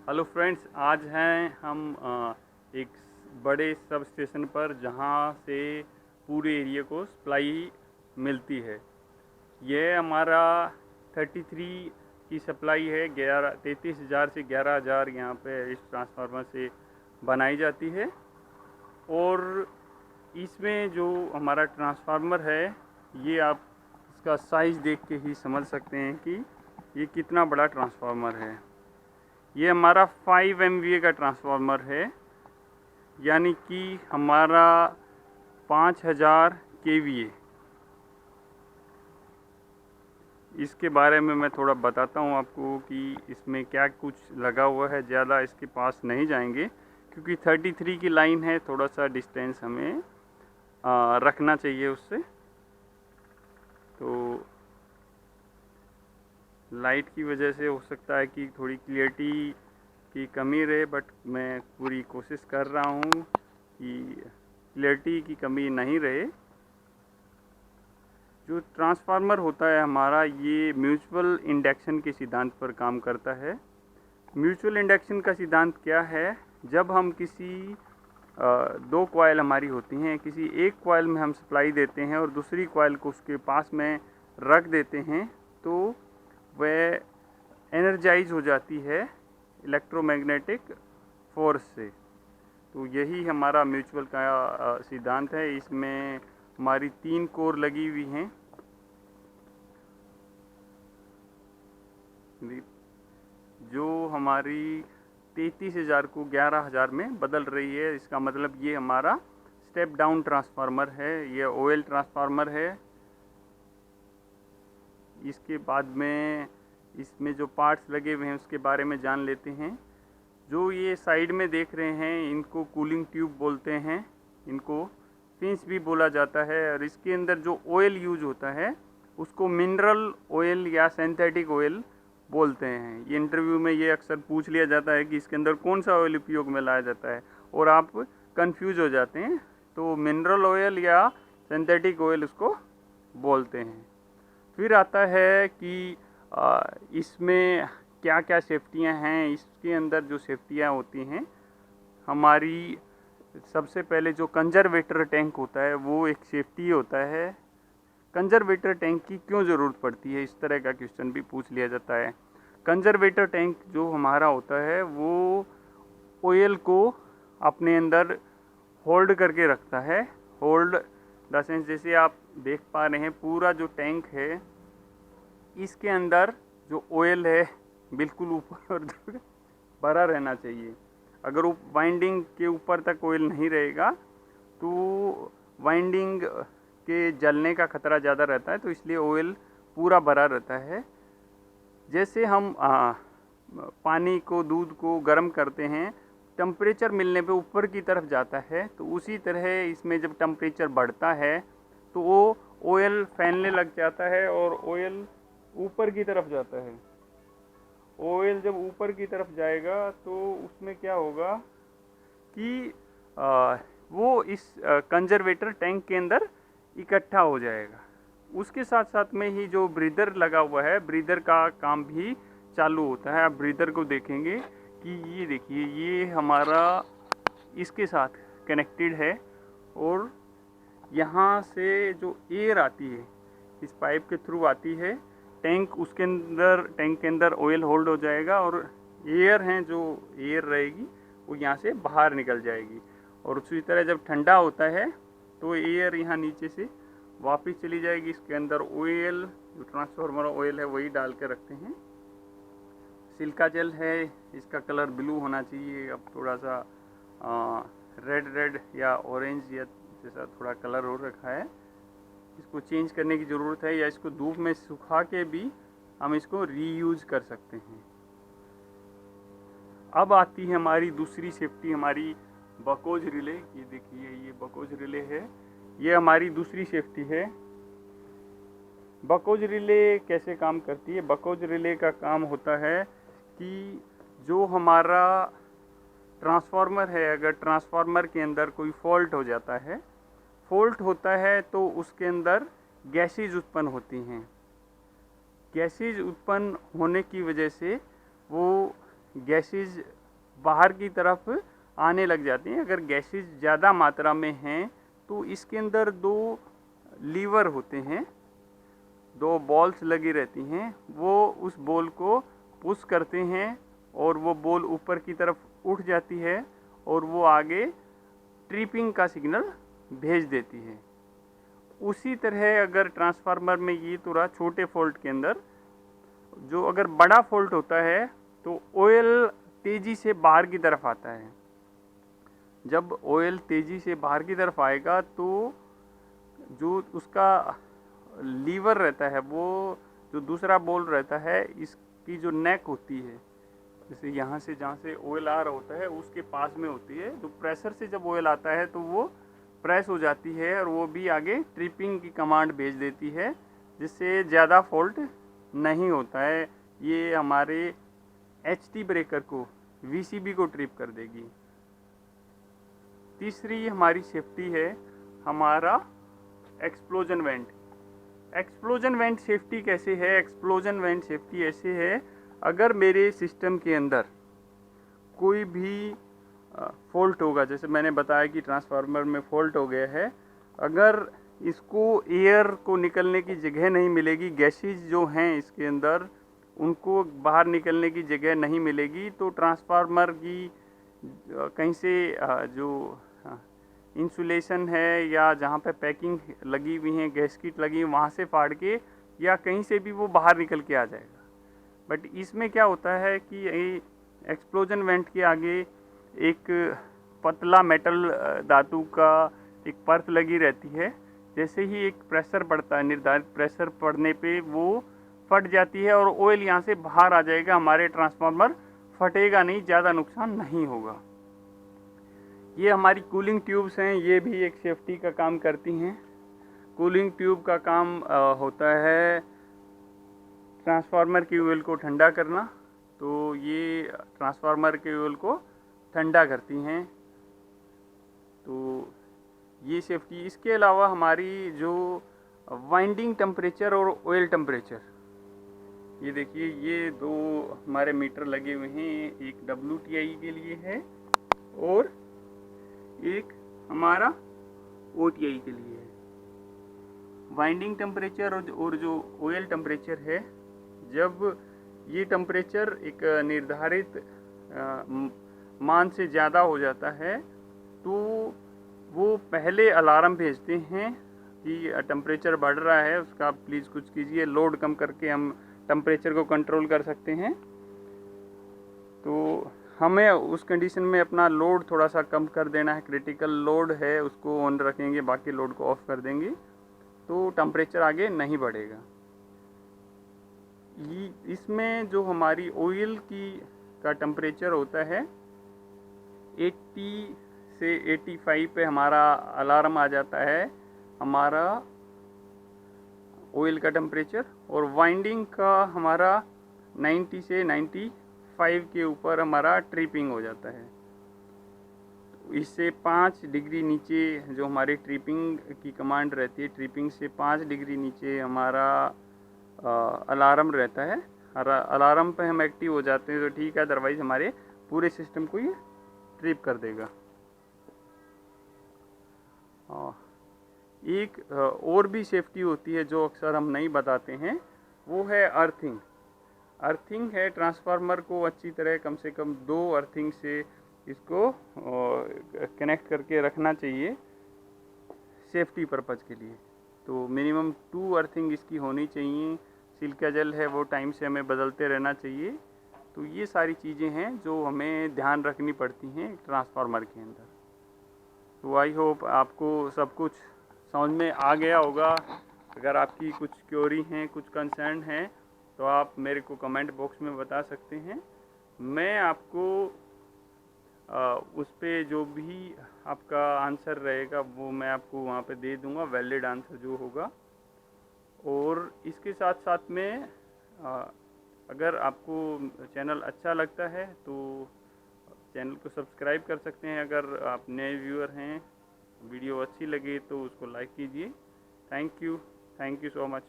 Hello friends, आज हैं हम एक बड़े सब स्टेशन पर जहां से पूरे एरिया को सप्लाई मिलती है। ये हमारा 33 की सप्लाई है। 33,000 से 11,000 यहाँ पे इस ट्रांसफार्मर से बनाई जाती है। और इसमें जो हमारा ट्रांसफार्मर है, ये आप इसका साइज़ देख के ही समझ सकते हैं कि ये कितना बड़ा ट्रांसफार्मर है। ये हमारा 5 MVA का ट्रांसफार्मर है, यानी कि हमारा 5000 KVA। इसके बारे में मैं थोड़ा बताता हूँ आपको कि इसमें क्या कुछ लगा हुआ है। ज़्यादा इसके पास नहीं जाएंगे क्योंकि 33 की लाइन है, थोड़ा सा डिस्टेंस हमें रखना चाहिए उससे। तो लाइट की वजह से हो सकता है कि थोड़ी क्लियरिटी की कमी रहे, बट मैं पूरी कोशिश कर रहा हूँ कि क्लियरिटी की कमी नहीं रहे। जो ट्रांसफार्मर होता है हमारा, ये म्यूचुअल इंडक्शन के सिद्धांत पर काम करता है। म्यूचुअल इंडक्शन का सिद्धांत क्या है? जब हम किसी दो कॉइल हमारी होती हैं, किसी एक कॉइल में हम सप्लाई देते हैं और दूसरी कॉइल को उसके पास में रख देते हैं, तो वह एनर्जाइज हो जाती है इलेक्ट्रोमैग्नेटिक फोर्स से। तो यही हमारा म्यूचुअल का सिद्धांत है। इसमें हमारी 3 कोर लगी हुई हैं, जो हमारी 33,000 को 11,000 में बदल रही है। इसका मतलब ये हमारा स्टेप डाउन ट्रांसफार्मर है, ये OL ट्रांसफार्मर है। इसके बाद में इसमें जो पार्ट्स लगे हुए हैं उसके बारे में जान लेते हैं। जो ये साइड में देख रहे हैं, इनको कूलिंग ट्यूब बोलते हैं, इनको फिंस भी बोला जाता है। और इसके अंदर जो ऑयल यूज होता है उसको मिनरल ऑयल या सिंथेटिक ऑयल बोलते हैं। ये इंटरव्यू में ये अक्सर पूछ लिया जाता है कि इसके अंदर कौन सा ऑयल उपयोग में लाया जाता है, और आप कंफ्यूज हो जाते हैं। तो मिनरल ऑयल या सिंथेटिक ऑयल उसको बोलते हैं। फिर आता है कि इसमें क्या क्या सेफ्टियां हैं। इसके अंदर जो सेफ्टियां होती हैं हमारी, सबसे पहले जो कंजर्वेटर टैंक होता है वो एक सेफ्टी होता है। कंजर्वेटर टैंक की क्यों ज़रूरत पड़ती है, इस तरह का क्वेश्चन भी पूछ लिया जाता है। कंजर्वेटर टैंक जो हमारा होता है वो ऑयल को अपने अंदर होल्ड करके रखता है। होल्ड द सेंस, जैसे आप देख पा रहे हैं पूरा जो टैंक है, इसके अंदर जो ऑयल है बिल्कुल ऊपर भरा रहना चाहिए। अगर वो वाइंडिंग के ऊपर तक ऑयल नहीं रहेगा तो वाइंडिंग के जलने का खतरा ज़्यादा रहता है, तो इसलिए ऑयल पूरा भरा रहता है। जैसे हम पानी को, दूध को गर्म करते हैं, टेम्परेचर मिलने पे ऊपर की तरफ जाता है, तो उसी तरह इसमें जब टेम्परेचर बढ़ता है तो वो ऑयल फैलने लग जाता है और ऑयल ऊपर की तरफ जाता है। ऑयल जब ऊपर की तरफ जाएगा तो उसमें क्या होगा कि वो इस कंजर्वेटर टैंक के अंदर इकट्ठा हो जाएगा। उसके साथ साथ में ही जो ब्रीदर लगा हुआ है, ब्रीदर का काम भी चालू होता है। आप ब्रीदर को देखेंगे कि ये देखिए, ये हमारा इसके साथ कनेक्टेड है, और यहाँ से जो एयर आती है इस पाइप के थ्रू आती है टैंक, उसके अंदर, टैंक के अंदर ऑयल होल्ड हो जाएगा, और एयर हैं, जो एयर रहेगी वो यहाँ से बाहर निकल जाएगी। और उसी तरह जब ठंडा होता है तो एयर यहाँ नीचे से वापस चली जाएगी। इसके अंदर ऑयल, जो ट्रांसफार्मर ऑयल है वही डाल के रखते हैं। सिल्का जेल है, इसका कलर ब्लू होना चाहिए। अब थोड़ा सा रेड या ऑरेंज या जैसा थोड़ा कलर हो रखा है, इसको चेंज करने की ज़रूरत है, या इसको धूप में सुखा के भी हम इसको रीयूज कर सकते हैं। अब आती है हमारी दूसरी सेफ्टी, हमारी बकोज रिले। ये देखिए, ये बकोज रिले है, ये हमारी दूसरी सेफ्टी है। बकोज रिले कैसे काम करती है? बकोज रिले का काम होता है कि जो हमारा ट्रांसफार्मर है, अगर ट्रांसफार्मर के अंदर कोई फॉल्ट हो जाता है, फॉल्ट होता है तो उसके अंदर गैसेज उत्पन्न होती हैं। गैसेज उत्पन्न होने की वजह से वो गैसेज बाहर की तरफ आने लग जाती हैं। अगर गैसेज ज़्यादा मात्रा में हैं तो इसके अंदर दो लीवर होते हैं, दो बॉल्स लगी रहती हैं, वो उस बॉल को पुश करते हैं और वो बॉल ऊपर की तरफ उठ जाती है और वो आगे ट्रिपिंग का सिग्नल भेज देती है। उसी तरह अगर ट्रांसफार्मर में ये थोड़ा छोटे फॉल्ट के अंदर जो अगर बड़ा फॉल्ट होता है तो ऑयल तेज़ी से बाहर की तरफ आता है। जब ऑयल तेज़ी से बाहर की तरफ आएगा तो जो उसका लीवर रहता है, वो जो दूसरा बॉल रहता है, इसकी जो नेक होती है, जैसे यहाँ से जहाँ से ऑयल आ रहा होता है उसके पास में होती है, तो प्रेशर से जब ऑयल आता है तो वो प्रेस हो जाती है और वो भी आगे ट्रिपिंग की कमांड भेज देती है, जिससे ज़्यादा फॉल्ट नहीं होता है। ये हमारे एचटी ब्रेकर को, वीसीबी को ट्रिप कर देगी। तीसरी हमारी सेफ्टी है हमारा explosion went. Explosion went safety कैसे है? एक्सप्लोजन वेंट सेफ्टी ऐसे है, अगर मेरे सिस्टम के अंदर कोई भी फॉल्ट होगा, जैसे मैंने बताया कि ट्रांसफार्मर में फॉल्ट हो गया है, अगर इसको एयर को निकलने की जगह नहीं मिलेगी, गैसेज जो हैं इसके अंदर उनको बाहर निकलने की जगह नहीं मिलेगी, तो ट्रांसफार्मर की कहीं से जो इंसुलेशन है या जहाँ पे पैकिंग लगी हुई है, गैस किट लगी है, वहाँ से फाड़ के या कहीं से भी वो बाहर निकल के आ जाएगा। बट इसमें क्या होता है कि एक्सप्लोजन वेंट के आगे एक पतला मेटल धातु का एक परत लगी रहती है। जैसे ही एक प्रेशर बढ़ता है, निर्धारित प्रेशर पड़ने पे वो फट जाती है और ऑयल यहाँ से बाहर आ जाएगा। हमारे ट्रांसफार्मर फटेगा नहीं, ज़्यादा नुकसान नहीं होगा। ये हमारी कूलिंग ट्यूब्स हैं, ये भी एक सेफ्टी का काम करती हैं। कूलिंग ट्यूब का काम होता है ट्रांसफार्मर की ऑयल को ठंडा करना, तो ये ट्रांसफार्मर के ऑयल को ठंडा करती हैं। तो ये सेफ्टी, इसके अलावा हमारी जो वाइंडिंग टेम्परेचर और ऑयल टेम्परेचर, ये देखिए ये दो हमारे मीटर लगे हुए हैं, एक WTI के लिए है और एक हमारा OTI के लिए है। वाइंडिंग टेम्परेचर और जो ऑयल टेम्परेचर है, जब ये टेम्परेचर एक निर्धारित मान से ज़्यादा हो जाता है तो वो पहले अलार्म भेजते हैं कि टेम्परेचर बढ़ रहा है, उसका प्लीज़ कुछ कीजिए। लोड कम करके हम टेम्परेचर को कंट्रोल कर सकते हैं। तो हमें उस कंडीशन में अपना लोड थोड़ा सा कम कर देना है। क्रिटिकल लोड है उसको ऑन रखेंगे, बाकी लोड को ऑफ कर देंगे, तो टेम्परेचर आगे नहीं बढ़ेगा। इसमें जो हमारी ऑयल का टेम्परेचर होता है 80 से 85 पे हमारा अलार्म आ जाता है, हमारा ऑयल का टेम्परेचर, और वाइंडिंग का हमारा 90 से 95 के ऊपर हमारा ट्रिपिंग हो जाता है। इससे 5 डिग्री नीचे जो हमारी ट्रिपिंग की कमांड रहती है, ट्रिपिंग से 5 डिग्री नीचे हमारा अलार्म रहता है। अलार्म पे हम एक्टिव हो जाते हैं तो ठीक है, अदरवाइज़ हमारे पूरे सिस्टम को ये ट्रिप कर देगा। एक और भी सेफ्टी होती है जो अक्सर हम नहीं बताते हैं, वो है अर्थिंग। अर्थिंग है, ट्रांसफार्मर को अच्छी तरह कम से कम 2 अर्थिंग से इसको कनेक्ट करके रखना चाहिए सेफ्टी पर्पज़ के लिए। तो मिनिमम 2 अर्थिंग इसकी होनी चाहिए। सिलिका जेल है वो टाइम से हमें बदलते रहना चाहिए। तो ये सारी चीज़ें हैं जो हमें ध्यान रखनी पड़ती हैं ट्रांसफार्मर के अंदर। तो आई होप आपको सब कुछ समझ में आ गया होगा। अगर आपकी कुछ क्वेरी हैं, कुछ कंसर्न हैं, तो आप मेरे को कमेंट बॉक्स में बता सकते हैं। मैं आपको उस पर जो भी आपका आंसर रहेगा वो मैं आपको वहाँ पे दे दूँगा, वैलिड आंसर जो होगा। और इसके साथ साथ में अगर आपको चैनल अच्छा लगता है तो चैनल को सब्सक्राइब कर सकते हैं। अगर आप नए व्यूअर हैं, वीडियो अच्छी लगे तो उसको लाइक कीजिए। Thank you so much.